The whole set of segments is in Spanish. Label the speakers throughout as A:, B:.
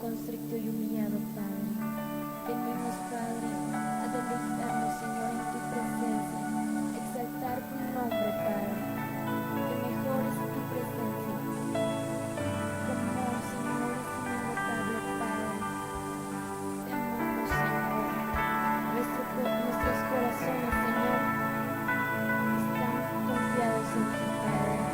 A: constricto y humillado, Padre. Venimos, Padre, a deleitarnos, Señor, en tu presencia, exaltar tu nombre, Padre, que mejor es tu presencia. Como, Señor, es inagotable, Padre. Te amamos, Señor. Nuestros corazones, Señor, están confiados en ti, Padre.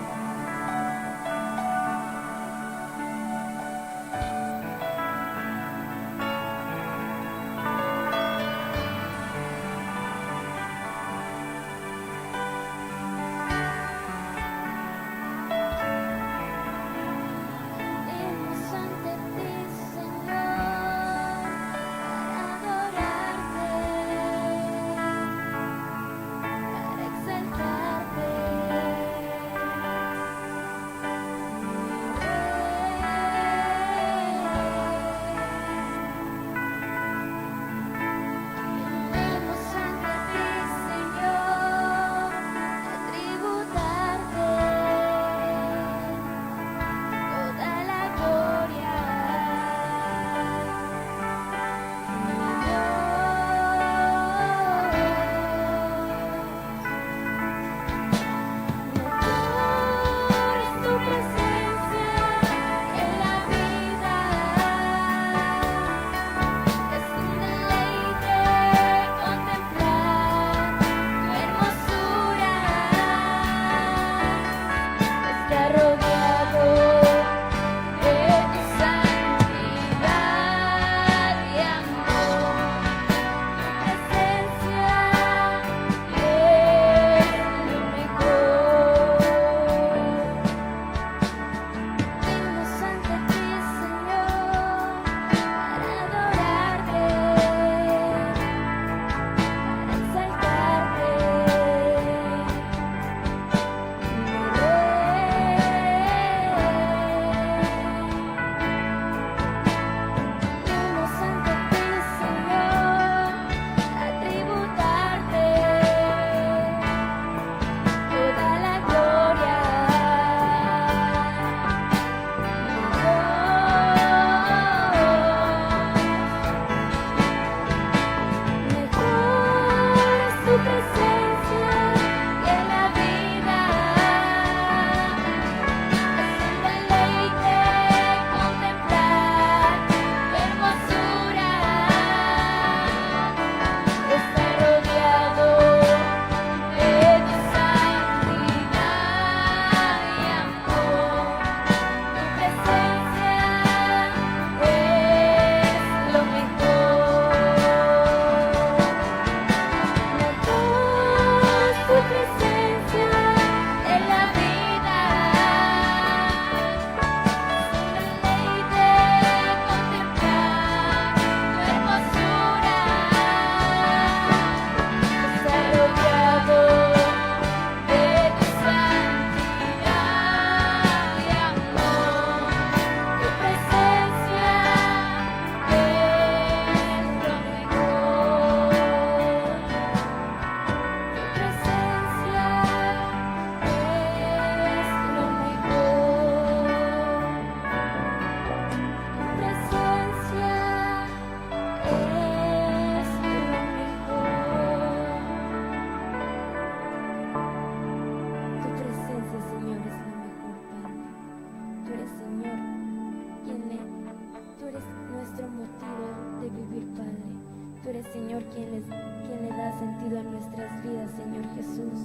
A: Señor, quien le da sentido a nuestras vidas, Señor Jesús.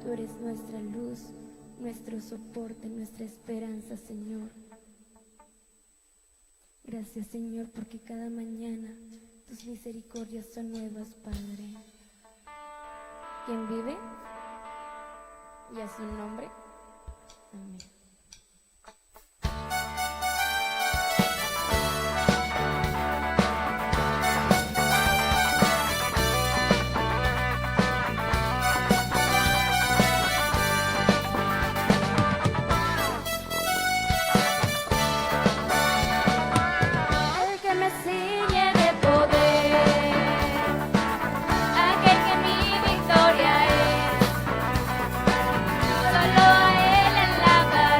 A: Tú eres nuestra luz, nuestro soporte, nuestra esperanza, Señor. Gracias, Señor, porque cada mañana tus misericordias son nuevas, Padre. ¿Quién vive? Y a su nombre. Amén.
B: Solo a él alabaré.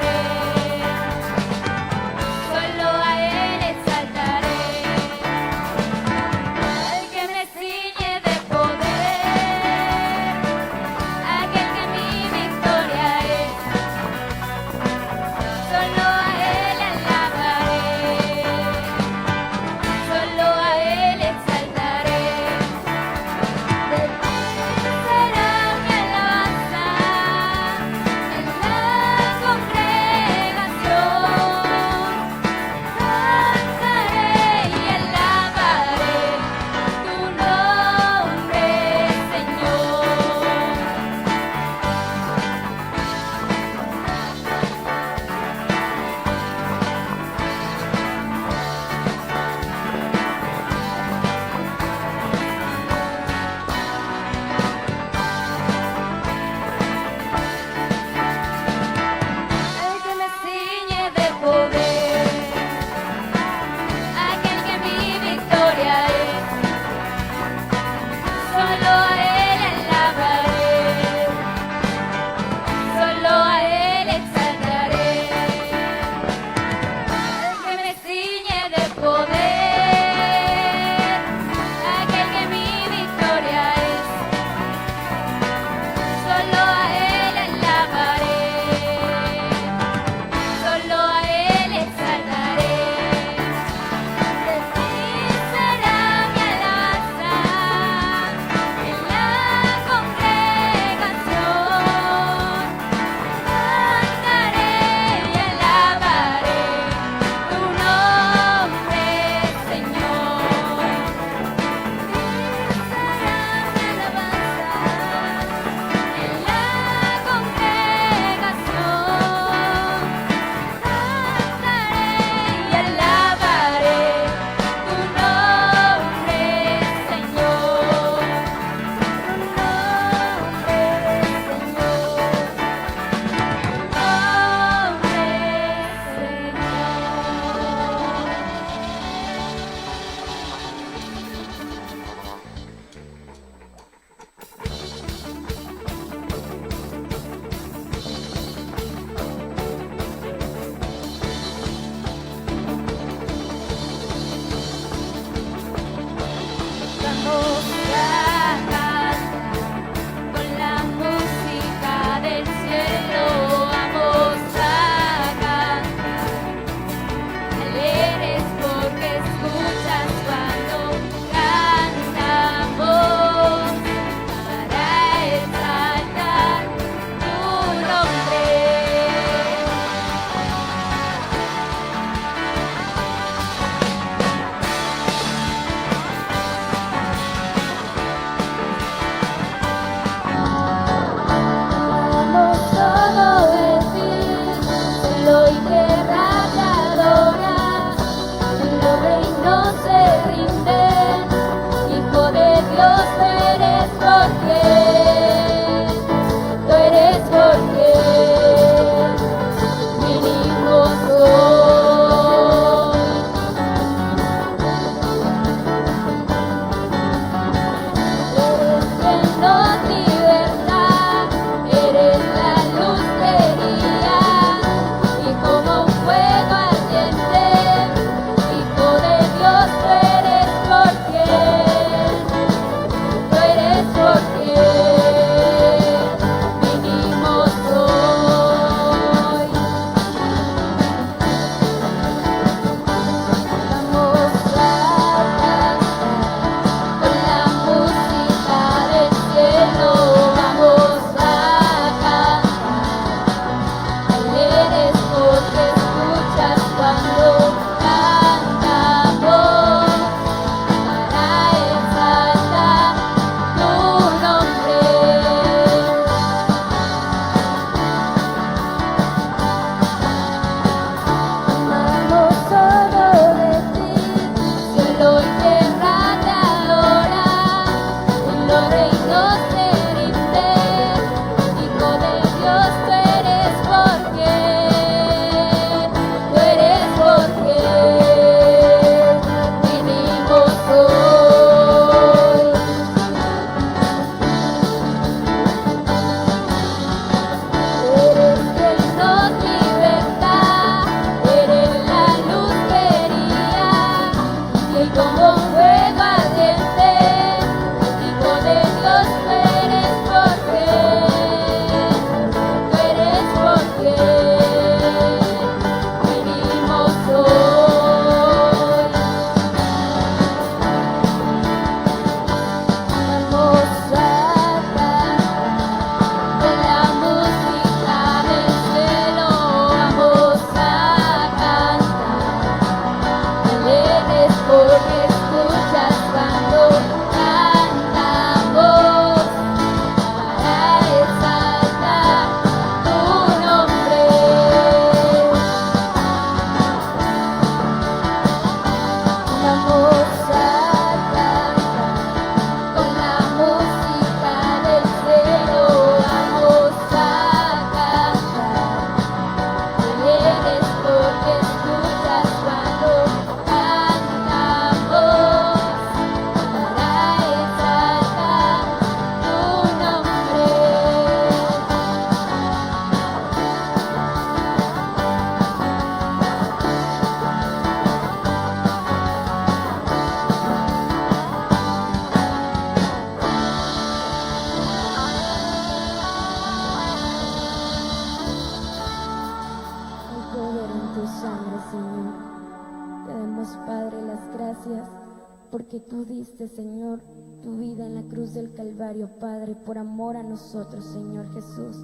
A: porque tú diste, Señor, tu vida en la cruz del Calvario, Padre, por amor a nosotros, Señor Jesús.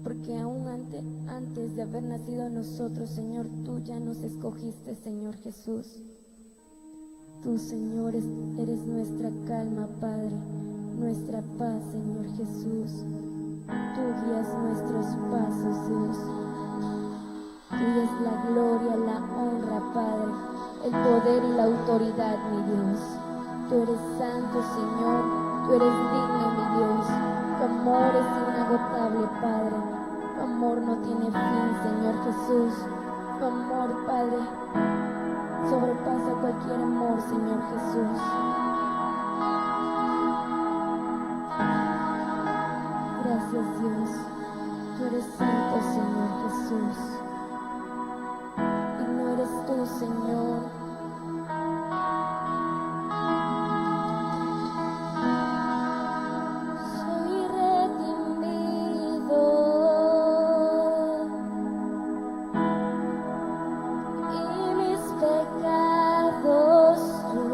A: Porque aún antes de haber nacido nosotros, Señor, tú ya nos escogiste, Señor Jesús. Tú, Señor, eres nuestra calma, Padre, nuestra paz, Señor Jesús. Tú guías nuestros pasos, Dios. Tuya es la gloria, la honra, Padre, el poder y la autoridad, mi Dios. Tú eres santo, Señor, tú eres digno, mi Dios. Tu amor es inagotable, Padre. Tu amor no tiene fin, Señor Jesús. Tu amor, Padre, sobrepasa cualquier amor, Señor Jesús. Gracias, Dios. Tú eres santo, Señor Jesús. Y no eres tú, Señor. Soy redimido y mis pecados tú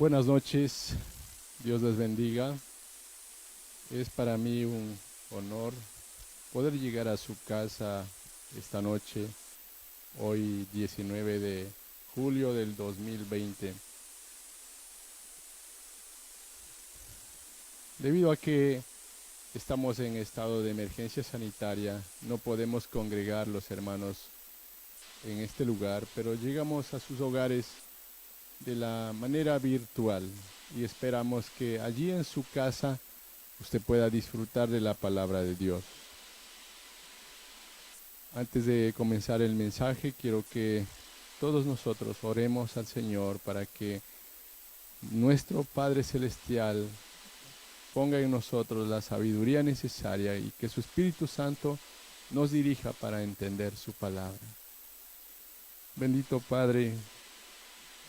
B: Buenas noches, Dios les bendiga. Es para mí un honor poder llegar a su casa esta noche, hoy 19 de julio del 2020. Debido a que estamos en estado de emergencia sanitaria, no podemos congregar los hermanos en este lugar, pero llegamos a sus hogares de la manera virtual y esperamos que allí en su casa usted pueda disfrutar de la palabra de Dios. Antes de comenzar el mensaje, quiero que todos nosotros oremos al Señor para que nuestro Padre Celestial ponga en nosotros la sabiduría necesaria y que su Espíritu Santo nos dirija para entender su palabra. Bendito Padre,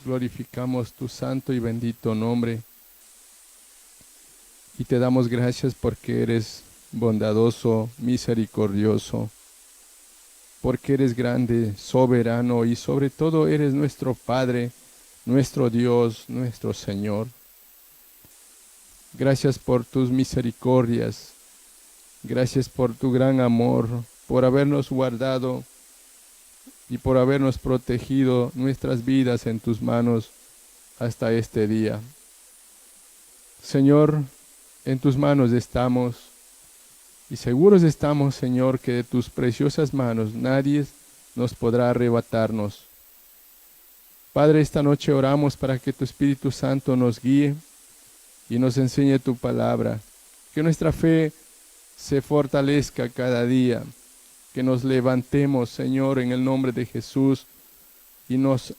B: glorificamos tu santo y bendito nombre y te damos gracias porque eres bondadoso, misericordioso, porque eres grande, soberano y sobre todo eres nuestro Padre, nuestro Dios, nuestro Señor. Gracias por tus misericordias, gracias por tu gran amor, por habernos guardado y por habernos protegido nuestras vidas en tus manos hasta este día. Señor, en tus manos estamos y seguros estamos, Señor, que de tus preciosas manos nadie nos podrá arrebatarnos. Padre, esta noche oramos para que tu Espíritu Santo nos guíe y nos enseñe tu palabra, que nuestra fe se fortalezca cada día, que nos levantemos, Señor, en el nombre de Jesús y nos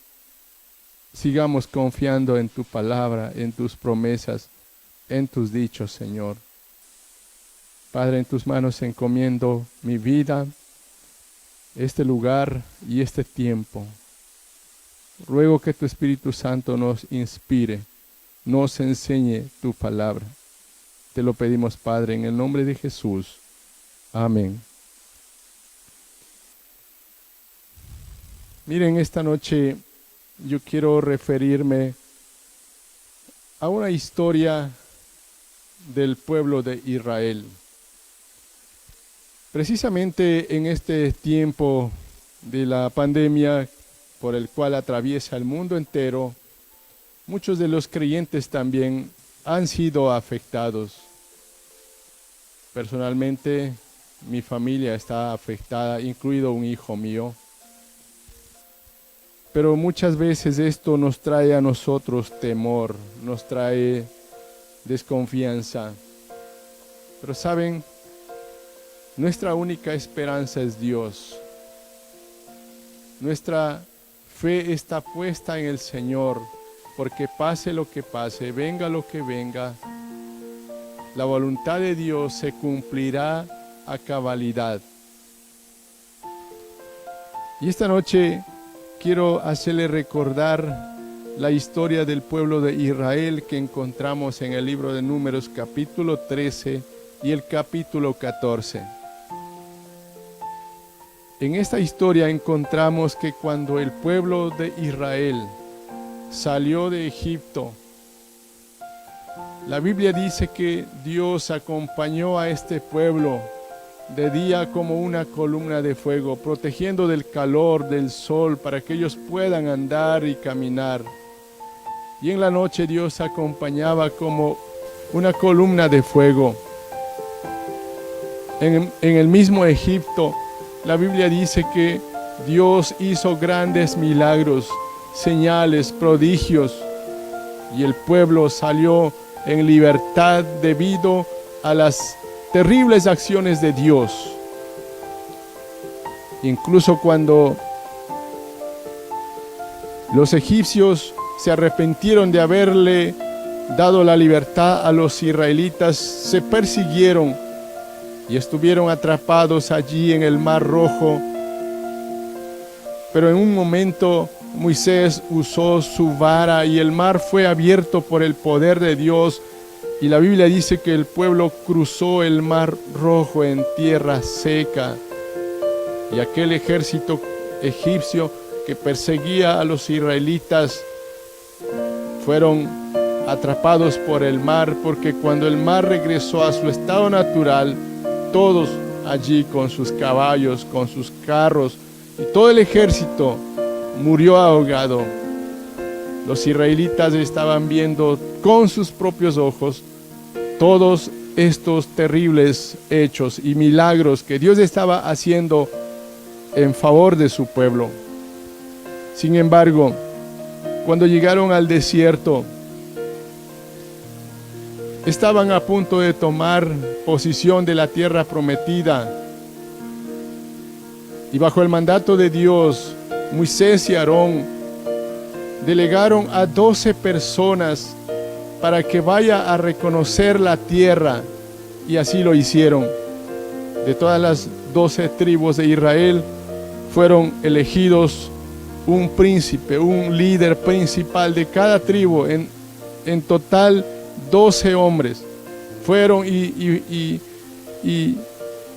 B: sigamos confiando en tu palabra, en tus promesas, en tus dichos, Señor. Padre, en tus manos encomiendo mi vida, este lugar y este tiempo. Ruego que tu Espíritu Santo nos inspire, nos enseñe tu palabra. Te lo pedimos, Padre, en el nombre de Jesús. Amén. Miren, esta noche yo quiero referirme a una historia del pueblo de Israel. Precisamente en este tiempo de la pandemia por el cual atraviesa el mundo entero, muchos de los creyentes también han sido afectados. Personalmente, mi familia está afectada, incluido un hijo mío. Pero muchas veces esto nos trae a nosotros temor, nos trae desconfianza. Pero saben, nuestra única esperanza es Dios. Nuestra fe está puesta en el Señor, porque pase lo que pase, venga lo que venga, la voluntad de Dios se cumplirá a cabalidad. Y esta noche quiero hacerle recordar la historia del pueblo de Israel que encontramos en el libro de Números capítulo 13 y el capítulo 14. En esta historia encontramos que cuando el pueblo de Israel salió de Egipto, la Biblia dice que Dios acompañó a este pueblo de día como una columna de fuego, protegiendo del calor del sol para que ellos puedan andar y caminar. Y en la noche Dios acompañaba como una columna de fuego. En el mismo Egipto, la Biblia dice que Dios hizo grandes milagros, señales, prodigios, y el pueblo salió en libertad debido a las terribles acciones de Dios. Incluso cuando los egipcios se arrepintieron de haberle dado la libertad a los israelitas, se persiguieron y estuvieron atrapados allí en el Mar Rojo. Pero en un momento Moisés usó su vara y el mar fue abierto por el poder de Dios. Y la Biblia dice que el pueblo cruzó el Mar Rojo en tierra seca. Y aquel ejército egipcio que perseguía a los israelitas fueron atrapados por el mar, porque cuando el mar regresó a su estado natural, todos allí con sus caballos, con sus carros y todo el ejército murió ahogado. Los israelitas estaban viendo con sus propios ojos todos estos terribles hechos y milagros que Dios estaba haciendo en favor de su pueblo. Sin embargo, cuando llegaron al desierto, estaban a punto de tomar posesión de la tierra prometida. Y bajo el mandato de Dios, Moisés y Aarón delegaron a 12 personas para que vaya a reconocer la tierra, y así lo hicieron. De todas las 12 tribus de Israel fueron elegidos un príncipe, un líder principal de cada tribu. En total 12 hombres fueron y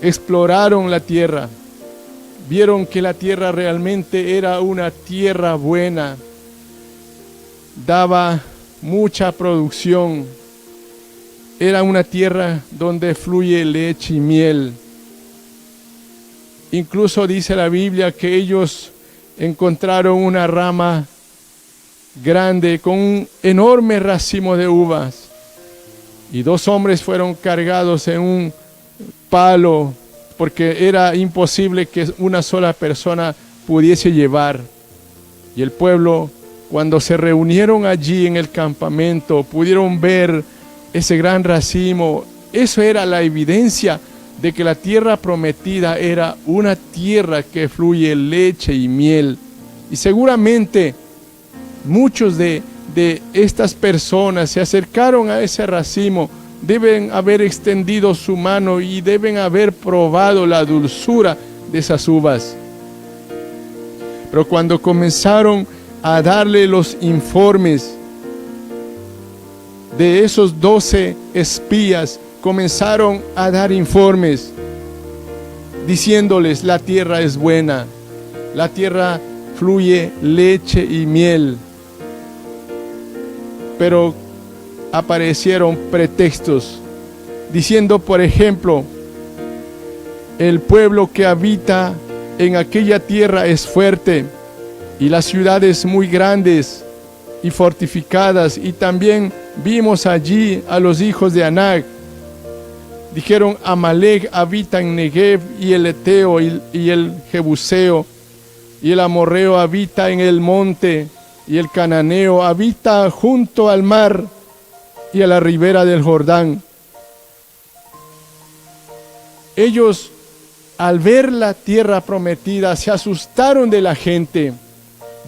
B: exploraron la tierra. Vieron que la tierra realmente era una tierra buena, daba mucha producción, era una tierra donde fluye leche y miel. Incluso dice la Biblia que ellos encontraron una rama grande con un enorme racimo de uvas, y 2 hombres fueron cargados en un palo, porque era imposible que una sola persona pudiese llevar. Y el pueblo, cuando se reunieron allí en el campamento, pudieron ver ese gran racimo. Eso era la evidencia de que la tierra prometida era una tierra que fluye leche y miel. Y seguramente muchos de estas personas se acercaron a ese racimo, deben haber extendido su mano y deben haber probado la dulzura de esas uvas. Pero cuando comenzaron a darle los informes de esos 12 espías, comenzaron a dar informes diciéndoles: la tierra es buena, la tierra fluye leche y miel. Pero aparecieron pretextos, diciendo, por ejemplo, el pueblo que habita en aquella tierra es fuerte, y las ciudades muy grandes y fortificadas, y también vimos allí a los hijos de Anac. Dijeron: Amalek habita en Negev, y el Eteo y el Jebuseo, y el Amorreo habita en el monte, y el Cananeo habita junto al mar y a la ribera del Jordán. Ellos, al ver la tierra prometida, se asustaron de la gente.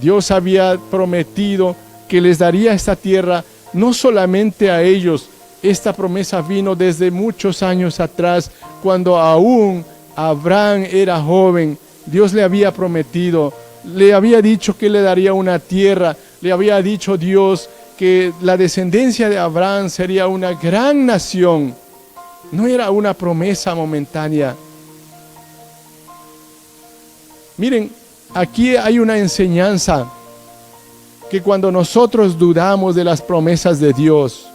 B: Dios había prometido que les daría esta tierra no solamente a ellos. Esta promesa vino desde muchos años atrás, cuando aún Abraham era joven. Dios le había prometido, le había dicho que le daría una tierra, le había dicho Dios que la descendencia de Abraham sería una gran nación. No era una promesa momentánea. Miren, aquí hay una enseñanza, que cuando nosotros dudamos de las promesas de Dios,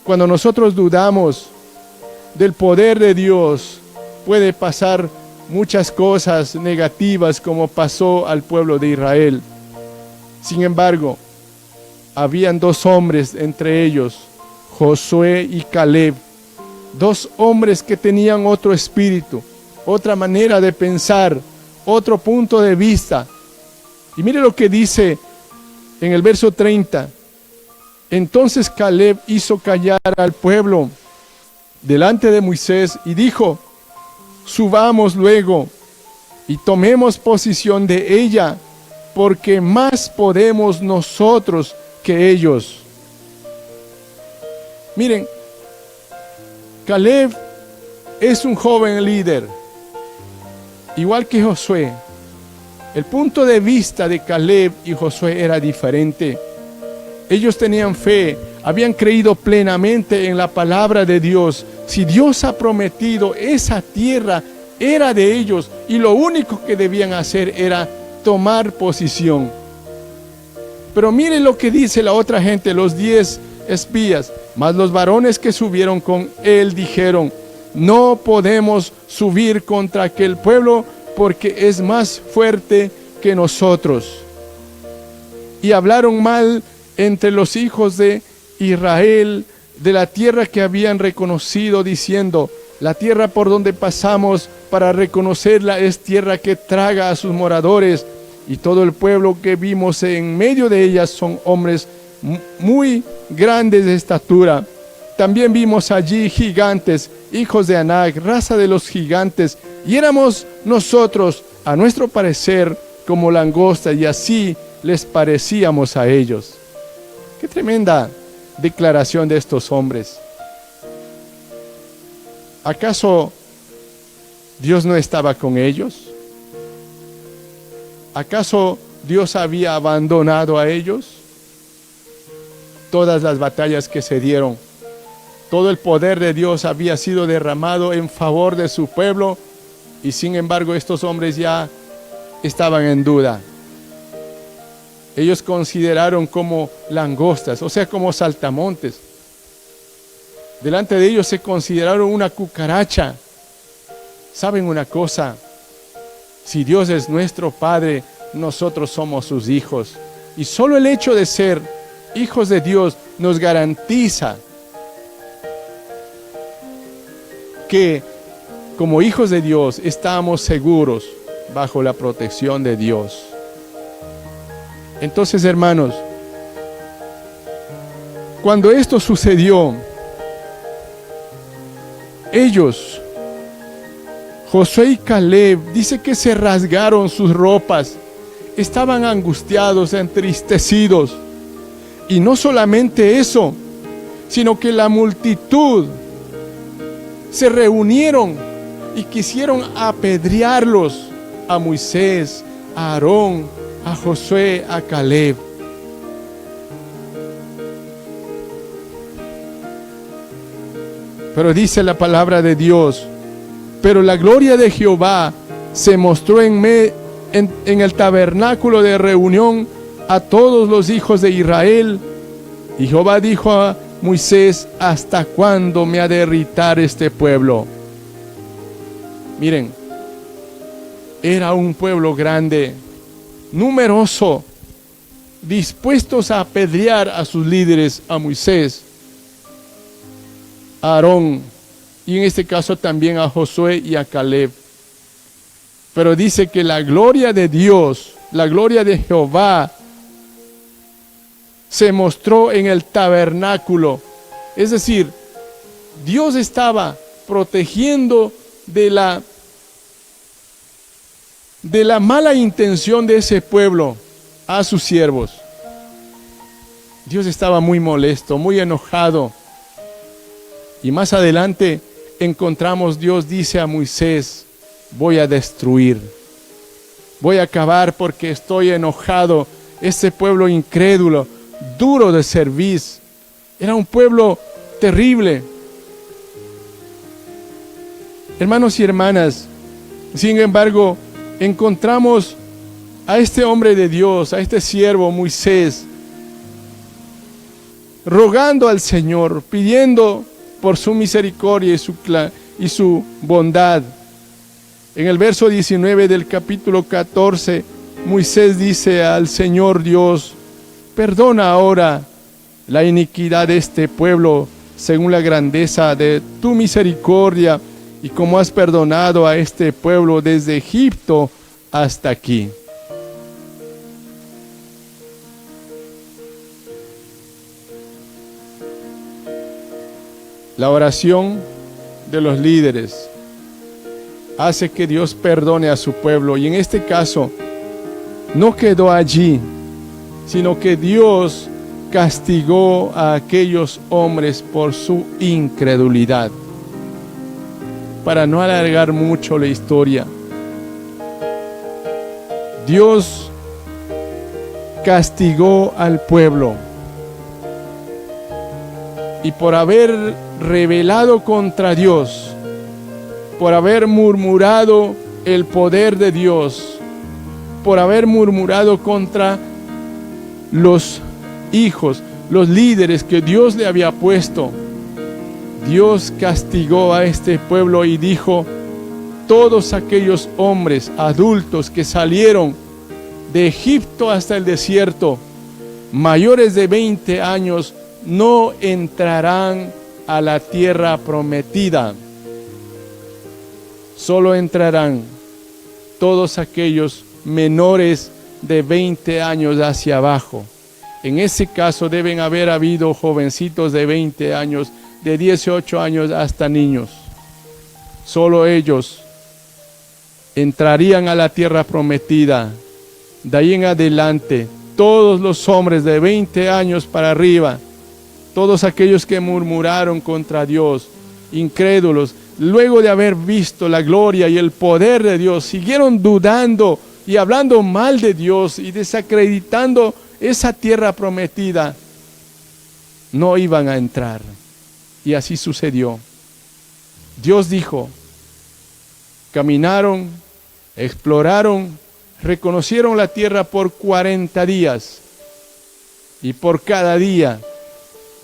B: cuando nosotros dudamos del poder de Dios, puede pasar muchas cosas negativas, como pasó al pueblo de Israel. Sin embargo, habían 2 hombres entre ellos, Josué y Caleb, 2 hombres que tenían otro espíritu, otra manera de pensar, otro punto de vista. Y mire lo que dice en el verso 30. Entonces Caleb hizo callar al pueblo delante de Moisés y dijo: subamos luego y tomemos posesión de ella, porque más podemos nosotros que ellos. Miren, Caleb es un joven líder, igual que Josué. El punto de vista de Caleb y Josué era diferente. Ellos tenían fe, habían creído plenamente en la palabra de Dios. Si Dios ha prometido, esa tierra era de ellos, y lo único que debían hacer era tomar posición. Pero miren lo que dice la otra gente, los 10 espías. Mas los varones que subieron con él dijeron: no podemos subir contra aquel pueblo, porque es más fuerte que nosotros. Y hablaron mal entre los hijos de Israel de la tierra que habían reconocido, diciendo: la tierra por donde pasamos para reconocerla es tierra que traga a sus moradores, y todo el pueblo que vimos en medio de ellas son hombres muy grandes de estatura. También vimos allí gigantes, hijos de Anac, raza de los gigantes, y éramos nosotros, a nuestro parecer, como langostas, y así les parecíamos a ellos. Qué tremenda declaración de estos hombres. ¿Acaso Dios no estaba con ellos? ¿Acaso Dios había abandonado a ellos? Todas las batallas que se dieron, todo el poder de Dios había sido derramado en favor de su pueblo, y sin embargo estos hombres ya estaban en duda. Ellos consideraron como langostas, o sea, como saltamontes. Delante de ellos se consideraron una cucaracha. ¿Saben una cosa? Si Dios es nuestro Padre, nosotros somos sus hijos. Y solo el hecho de ser hijos de Dios nos garantiza que como hijos de Dios estamos seguros bajo la protección de Dios. Entonces, hermanos, cuando esto sucedió, ellos, Josué y Caleb, dice que se rasgaron sus ropas, estaban angustiados, entristecidos. Y no solamente eso, sino que la multitud se reunieron y quisieron apedrearlos, a Moisés, a Aarón, a Josué, a Caleb. Pero dice la palabra de Dios: pero la gloria de Jehová se mostró en el tabernáculo de reunión a todos los hijos de Israel. Y Jehová dijo a Moisés: ¿hasta cuándo me ha de irritar este pueblo? Miren, era un pueblo grande, numeroso, dispuestos a apedrear a sus líderes, a Moisés, a Aarón, y en este caso también a Josué y a Caleb. Pero dice que la gloria de Dios, la gloria de Jehová, se mostró en el tabernáculo. Es decir, Dios estaba protegiendo de la mala intención de ese pueblo a sus siervos. Dios estaba muy molesto, muy enojado. Y más adelante encontramos, Dios dice a Moisés: voy a destruir, voy a acabar porque estoy enojado. Este pueblo incrédulo, duro de cerviz, era un pueblo terrible. Hermanos y hermanas, sin embargo, encontramos a este hombre de Dios, a este siervo Moisés, rogando al Señor, pidiendo por su misericordia y su bondad. En el verso 19 del capítulo 14, Moisés dice al Señor Dios: perdona ahora la iniquidad de este pueblo según la grandeza de tu misericordia, y como has perdonado a este pueblo desde Egipto hasta aquí. La oración de los líderes hace que Dios perdone a su pueblo, y en este caso no quedó allí, sino que Dios castigó a aquellos hombres por su incredulidad. Para no alargar mucho la historia, Dios castigó al pueblo, y por haber rebelado contra Dios, por haber murmurado el poder de Dios, por haber murmurado contra los hijos, los líderes que Dios le había puesto, Dios castigó a este pueblo y dijo: todos aquellos hombres adultos que salieron de Egipto hasta el desierto, mayores de 20 años, no entrarán a la tierra prometida. Solo entrarán todos aquellos menores de 20 años hacia abajo. En ese caso deben haber habido jovencitos de 20 años, de 18 años hasta niños. Solo ellos entrarían a la tierra prometida. De ahí en adelante, todos los hombres de 20 años para arriba, todos aquellos que murmuraron contra Dios, incrédulos, luego de haber visto la gloria y el poder de Dios, siguieron dudando y hablando mal de Dios y desacreditando esa tierra prometida, no iban a entrar. Y así sucedió. Dios dijo: caminaron, exploraron, reconocieron la tierra por 40 días. Y por cada día,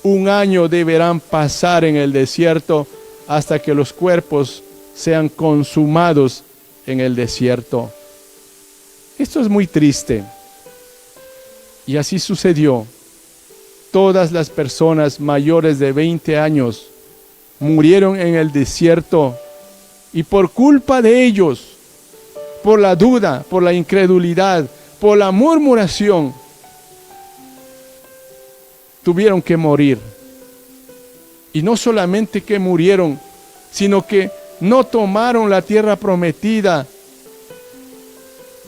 B: 1 año deberán pasar en el desierto hasta que los cuerpos sean consumados en el desierto. Esto es muy triste. Y así sucedió. Todas las personas mayores de 20 años murieron en el desierto, y por culpa de ellos, por la duda, por la incredulidad, por la murmuración, tuvieron que morir. Y no solamente que murieron, sino que no tomaron la tierra prometida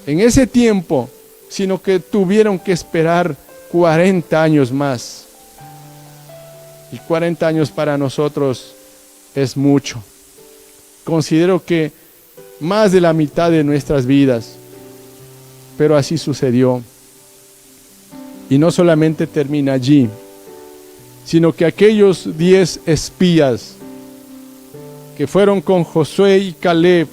B: en ese tiempo, sino que tuvieron que esperar 40 años más. Y 40 años para nosotros es mucho. Considero que más de la mitad de nuestras vidas. Pero así sucedió. Y no solamente termina allí, sino que aquellos 10 espías que fueron con Josué y Caleb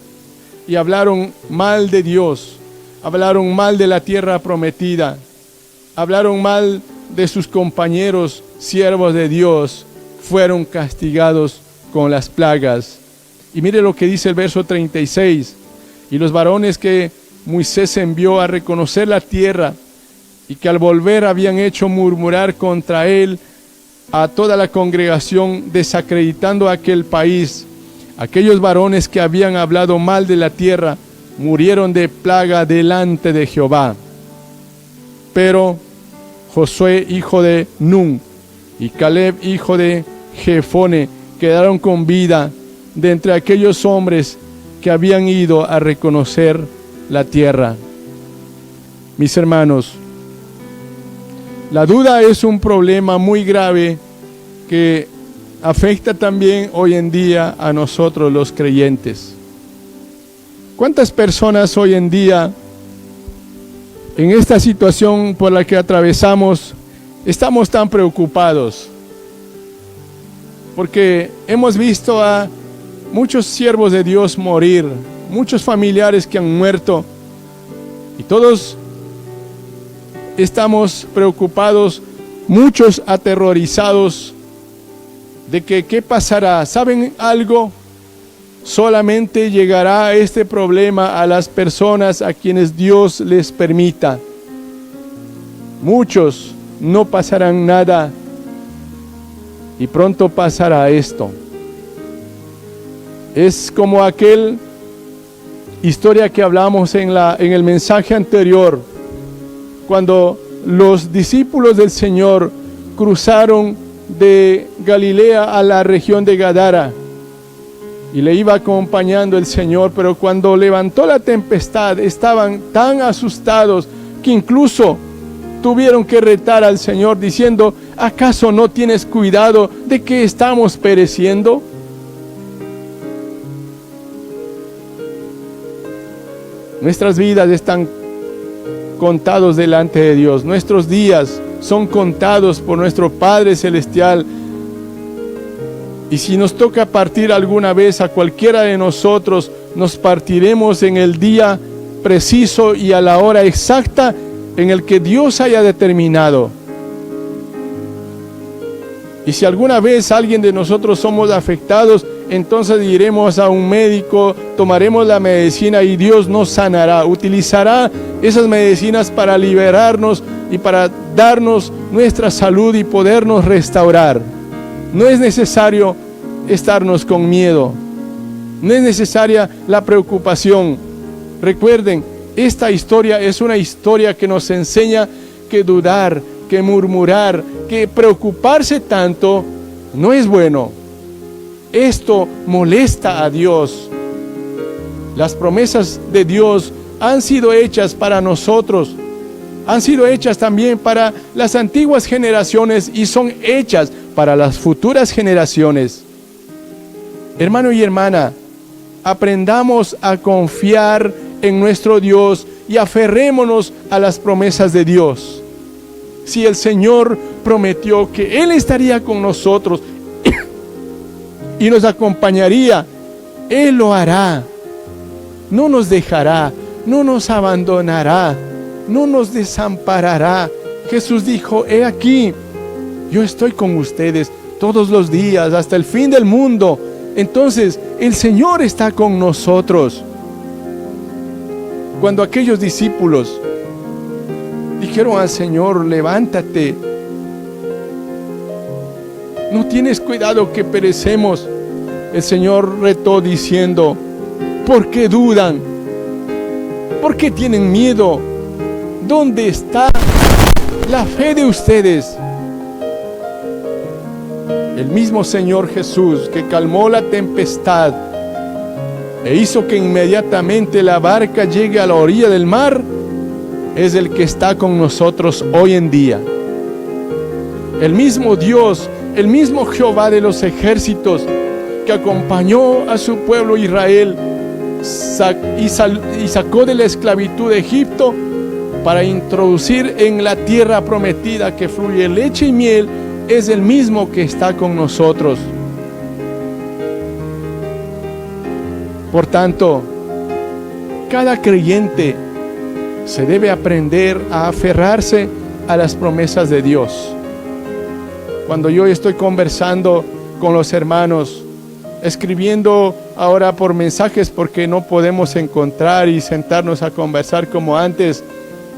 B: y hablaron mal de Dios, hablaron mal de la tierra prometida, hablaron mal de sus compañeros siervos de Dios, fueron castigados con las plagas. Y mire lo que dice el verso 36: y los varones que Moisés envió a reconocer la tierra, y que al volver habían hecho murmurar contra él a toda la congregación, desacreditando aquel país, aquellos varones que habían hablado mal de la tierra, murieron de plaga delante de Jehová. Pero Josué, hijo de Nun, y Caleb, hijo de Jefone, quedaron con vida de entre aquellos hombres que habían ido a reconocer la tierra. Mis hermanos, la duda es un problema muy grave que afecta también hoy en día a nosotros los creyentes. ¿Cuántas personas hoy en día, en esta situación por la que atravesamos, estamos tan preocupados? Porque hemos visto a muchos siervos de Dios morir, muchos familiares que han muerto, y todos estamos preocupados, muchos aterrorizados de que qué pasará. ¿Saben algo? Solamente llegará este problema a las personas a quienes Dios les permita. Muchos no pasarán nada, y pronto pasará esto. Es como aquel historia que hablamos en el mensaje anterior, cuando los discípulos del Señor cruzaron de Galilea a la región de Gadara, y le iba acompañando el Señor, pero cuando levantó la tempestad estaban tan asustados que incluso tuvieron que retar al Señor diciendo: ¿acaso no tienes cuidado de que estamos pereciendo? Nuestras vidas están contados delante de Dios. Nuestros días son contados por nuestro Padre Celestial. Y si nos toca partir alguna vez, a cualquiera de nosotros, nos partiremos en el día preciso y a la hora exacta en el que Dios haya determinado. Y si alguna vez alguien de nosotros somos afectados, entonces iremos a un médico, tomaremos la medicina y Dios nos sanará. Utilizará esas medicinas para liberarnos y para darnos nuestra salud y podernos restaurar. No es necesario estarnos con miedo. No es necesaria la preocupación. Recuerden, esta historia es una historia que nos enseña que dudar, que murmurar, que preocuparse tanto no es bueno. Esto molesta a Dios. Las promesas de Dios han sido hechas para nosotros, han sido hechas también para las antiguas generaciones y son hechas para las futuras generaciones. Hermano y hermana, aprendamos a confiar en nuestro Dios y aferrémonos a las promesas de Dios. Si el Señor prometió que Él estaría con nosotros y nos acompañaría, Él lo hará. No nos dejará, no nos abandonará, no nos desamparará. Jesús dijo: he aquí, yo estoy con ustedes todos los días hasta el fin del mundo. Entonces, el Señor está con nosotros. Cuando aquellos discípulos dijeron al Señor: levántate, no tienes cuidado que perecemos, el Señor retó diciendo: ¿por qué dudan? ¿Por qué tienen miedo? ¿Dónde está la fe de ustedes? El mismo Señor Jesús que calmó la tempestad e hizo que inmediatamente la barca llegue a la orilla del mar, es el que está con nosotros hoy en día. El mismo Dios, el mismo Jehová de los ejércitos que acompañó a su pueblo Israel y sacó de la esclavitud de Egipto para introducir en la tierra prometida que fluye leche y miel, es el mismo que está con nosotros. Por tanto, cada creyente se debe aprender a aferrarse a las promesas de Dios. Cuando yo estoy conversando con los hermanos, escribiendo ahora por mensajes porque no podemos encontrar y sentarnos a conversar como antes,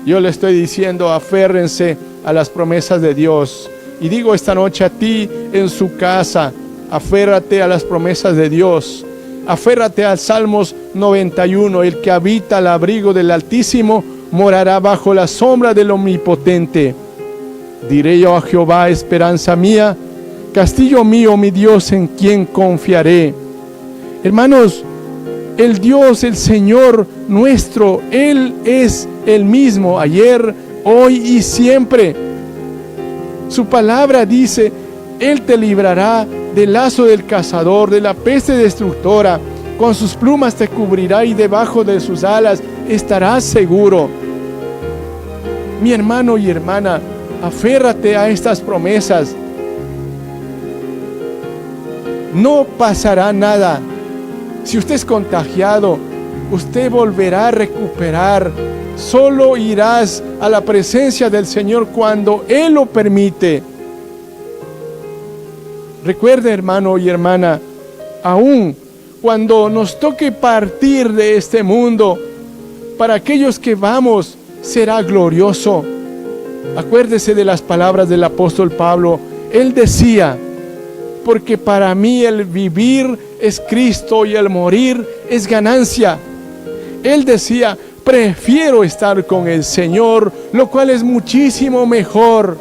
B: yo le estoy diciendo: aférrense a las promesas de Dios. Y digo esta noche a ti en su casa: aférrate a las promesas de Dios. Aférrate al Salmos 91: el que habita al abrigo del Altísimo morará bajo la sombra del Omnipotente. Diré yo a Jehová: esperanza mía, castillo mío, mi Dios, en quien confiaré. Hermanos, el Dios, el Señor nuestro, Él es el mismo ayer, hoy y siempre. Su palabra dice: Él te librará del lazo del cazador, de la peste destructora. Con sus plumas te cubrirá y debajo de sus alas estarás seguro. Mi hermano y hermana, aférrate a estas promesas. No pasará nada. Si usted es contagiado, usted volverá a recuperar. Solo irás a la presencia del Señor cuando Él lo permite. Recuerde, hermano y hermana, aún cuando nos toque partir de este mundo, para aquellos que vamos será glorioso. Acuérdese de las palabras del apóstol Pablo. Él decía: porque para mí el vivir es Cristo y el morir es ganancia. Él decía: prefiero estar con el Señor, lo cual es muchísimo mejor.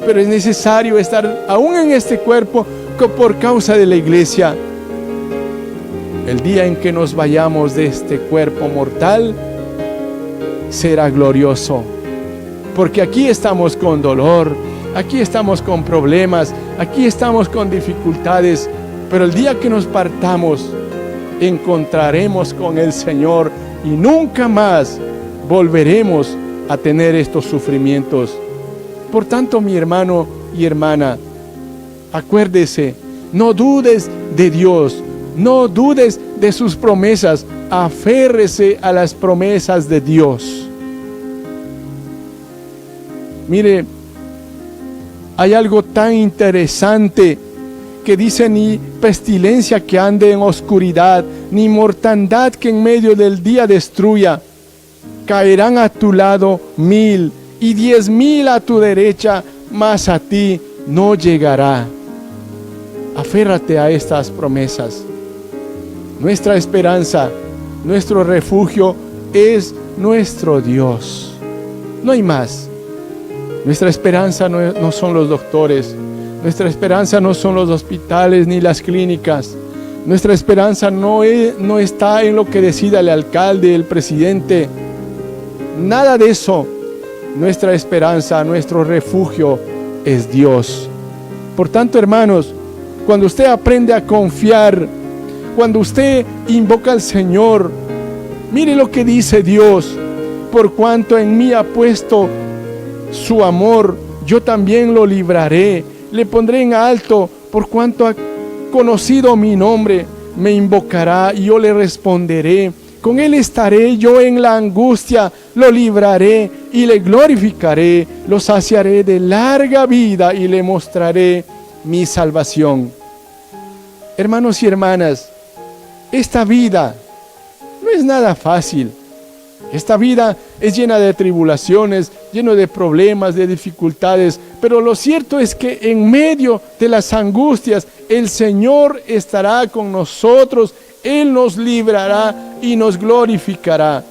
B: Pero es necesario estar aún en este cuerpo por causa de la iglesia. El día en que nos vayamos de este cuerpo mortal será glorioso, porque aquí estamos con dolor, aquí estamos con problemas, aquí estamos con dificultades, pero el día que nos partamos encontraremos con el Señor y nunca más volveremos a tener estos sufrimientos. Por tanto, mi hermano y hermana, acuérdese, no dudes de Dios, no dudes de sus promesas, aférrese a las promesas de Dios. Mire, Hay algo tan interesante que dice: ni pestilencia que ande en oscuridad, ni mortandad que en medio del día destruya. Caerán a tu lado 1000 y 10,000 a tu derecha, mas a ti no llegará. Aférrate a estas promesas. Nuestra esperanza, nuestro refugio es nuestro Dios. No hay más. Nuestra esperanza no son los doctores. Nuestra esperanza no son los hospitales ni las clínicas. Nuestra esperanza no está en lo que decida el alcalde, el presidente. Nada de eso. Nuestra esperanza, nuestro refugio es Dios. Por tanto, hermanos, cuando usted aprende a confiar, cuando usted invoca al Señor, mire lo que dice Dios: por cuanto en mí ha puesto su amor, yo también lo libraré, le pondré en alto, por cuanto ha conocido mi nombre, me invocará y yo le responderé. Con él estaré yo en la angustia, lo libraré y le glorificaré, lo saciaré de larga vida y le mostraré mi salvación. Hermanos y hermanas, esta vida no es nada fácil. Esta vida es llena de tribulaciones, lleno de problemas, de dificultades, pero lo cierto es que en medio de las angustias, el Señor estará con nosotros. Él nos librará y nos glorificará.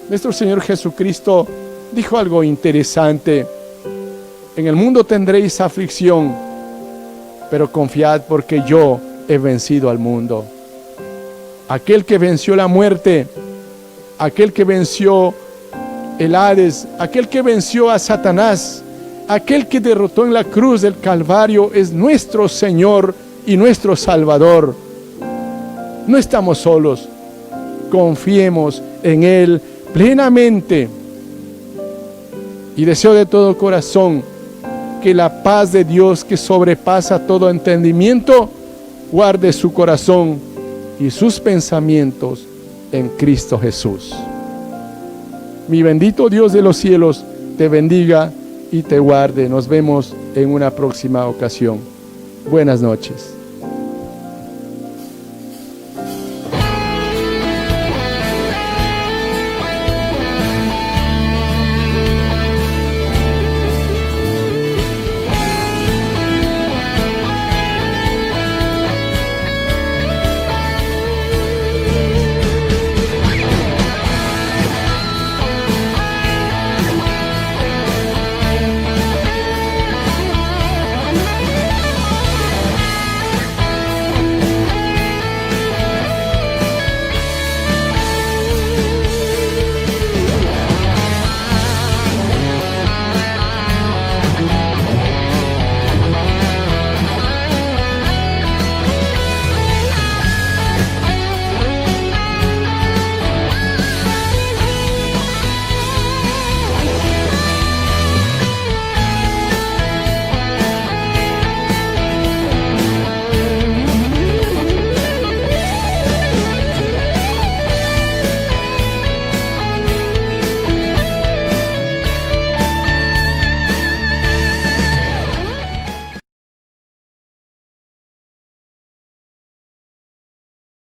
B: Nuestro Señor Jesucristo dijo algo interesante: en el mundo tendréis aflicción, pero confiad porque yo he vencido al mundo. Aquel que venció la muerte, aquel que venció el Hades, aquel que venció a Satanás, aquel que derrotó en la cruz del Calvario, es nuestro Señor y nuestro Salvador. No estamos solos. Confiemos en Él plenamente. Y deseo de todo corazón que la paz de Dios, que sobrepasa todo entendimiento, guarde su corazón y sus pensamientos en Cristo Jesús. Mi bendito Dios de los cielos te bendiga y te guarde. Nos vemos en una próxima ocasión. Buenas noches.